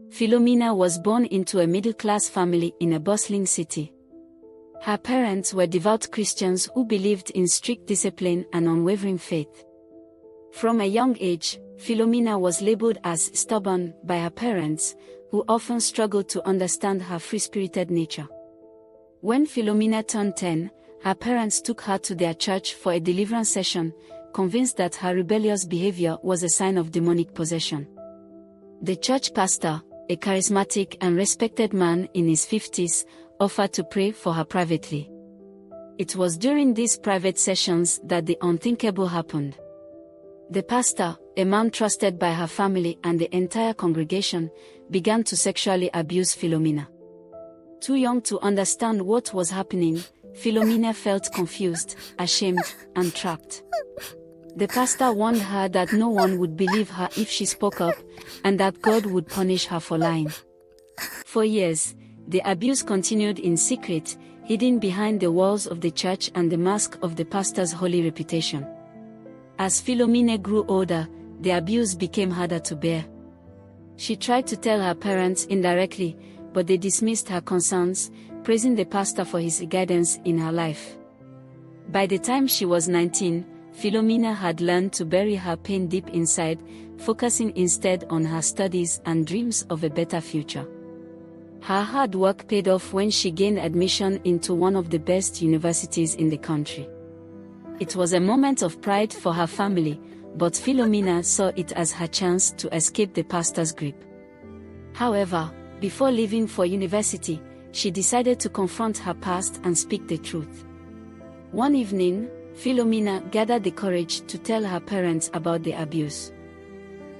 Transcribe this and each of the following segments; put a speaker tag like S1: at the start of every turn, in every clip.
S1: Philomena was born into a middle-class family in a bustling city. Her parents were devout Christians who believed in strict discipline and unwavering faith. From a young age, Philomena was labeled as stubborn by her parents, who often struggled to understand her free-spirited nature. When Philomena turned 10, her parents took her to their church for a deliverance session, convinced that her rebellious behavior was a sign of demonic possession. The church pastor, a charismatic and respected man in his 50s, offered to pray for her privately. It was during these private sessions that the unthinkable happened. The pastor, a man trusted by her family and the entire congregation, began to sexually abuse Philomena. Too young to understand what was happening, Philomena felt confused, ashamed, and trapped. The pastor warned her that no one would believe her if she spoke up, and that God would punish her for lying. For years, the abuse continued in secret, hidden behind the walls of the church and the mask of the pastor's holy reputation. As Philomena grew older, the abuse became harder to bear. She tried to tell her parents indirectly, but they dismissed her concerns, praising the pastor for his guidance in her life. By the time she was 19, Philomena had learned to bury her pain deep inside, focusing instead on her studies and dreams of a better future. Her hard work paid off when she gained admission into one of the best universities in the country. It was a moment of pride for her family, but Philomena saw it as her chance to escape the pastor's grip. However, before leaving for university, she decided to confront her past and speak the truth. One evening, Philomena gathered the courage to tell her parents about the abuse.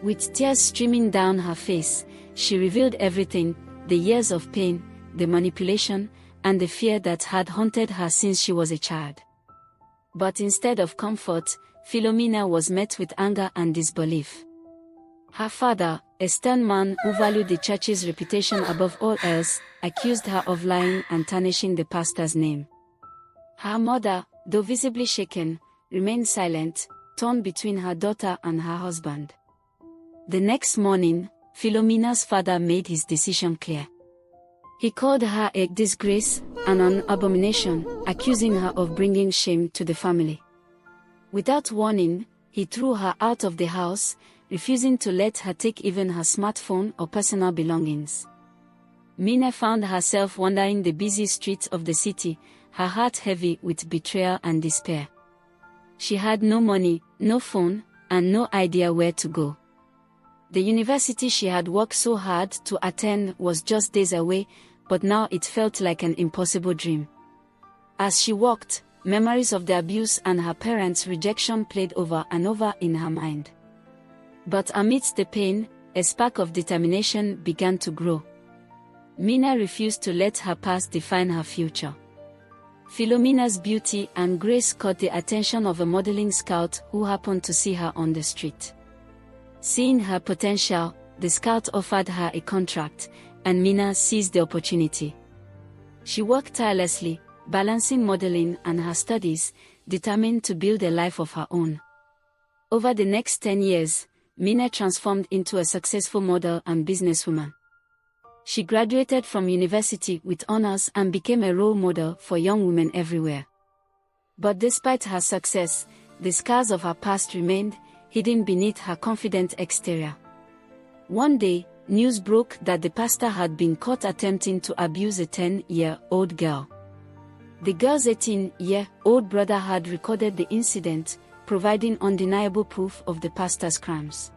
S1: With tears streaming down her face, she revealed everything: the years of pain, the manipulation, and the fear that had haunted her since she was a child. But instead of comfort, Philomena was met with anger and disbelief. Her father, a stern man who valued the church's reputation above all else, accused her of lying and tarnishing the pastor's name. Her mother, though visibly shaken, remained silent, torn between her daughter and her husband. The next morning, Philomena's father made his decision clear. He called her a disgrace and an abomination, accusing her of bringing shame to the family. Without warning, he threw her out of the house, refusing to let her take even her smartphone or personal belongings. Mina found herself wandering the busy streets of the city, her heart heavy with betrayal and despair. She had no money, no phone, and no idea where to go. The university she had worked so hard to attend was just days away, but now it felt like an impossible dream. As she walked, memories of the abuse and her parents' rejection played over and over in her mind. But amidst the pain, a spark of determination began to grow. Mina refused to let her past define her future. Philomena's beauty and grace caught the attention of a modeling scout who happened to see her on the street. Seeing her potential, the scout offered her a contract, and Mina seized the opportunity. She worked tirelessly, balancing modeling and her studies, determined to build a life of her own. Over the next 10 years, Mina transformed into a successful model and businesswoman. She graduated from university with honors and became a role model for young women everywhere. But despite her success, the scars of her past remained, hidden beneath her confident exterior. One day, news broke that the pastor had been caught attempting to abuse a 10-year-old girl. The girl's 18-year-old brother had recorded the incident, providing undeniable proof of the pastor's crimes.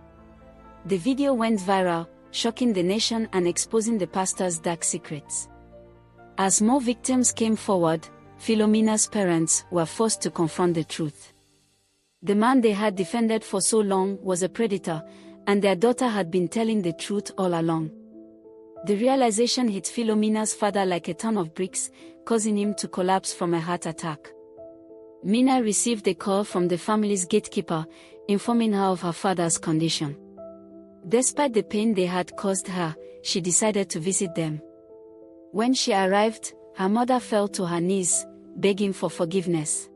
S1: The video went viral, shocking the nation and exposing the pastor's dark secrets. As more victims came forward, Philomena's parents were forced to confront the truth. The man they had defended for so long was a predator, and their daughter had been telling the truth all along. The realization hit Philomena's father like a ton of bricks, causing him to collapse from a heart attack. Mina received a call from the family's gatekeeper, informing her of her father's condition. Despite the pain they had caused her, she decided to visit them. When she arrived, her mother fell to her knees, begging for forgiveness.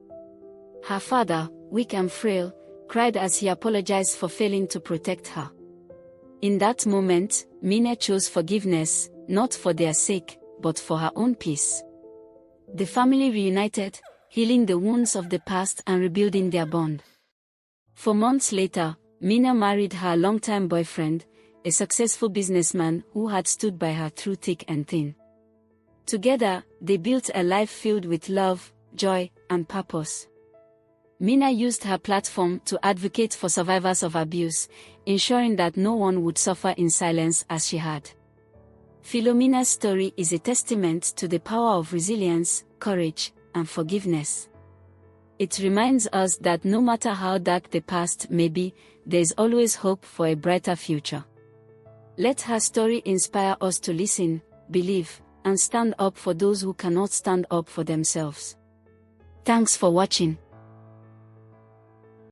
S1: Her father, weak and frail, cried as he apologized for failing to protect her. In that moment, Mina chose forgiveness, not for their sake, but for her own peace. The family reunited, healing the wounds of the past and rebuilding their bond. 4 months later, Mina married her longtime boyfriend, a successful businessman who had stood by her through thick and thin. Together, they built a life filled with love, joy, and purpose. Mina used her platform to advocate for survivors of abuse, ensuring that no one would suffer in silence as she had. Philomena's story is a testament to the power of resilience, courage, and forgiveness. It reminds us that no matter how dark the past may be, there is always hope for a brighter future. Let her story inspire us to listen, believe, and stand up for those who cannot stand up for themselves. Thanks for watching.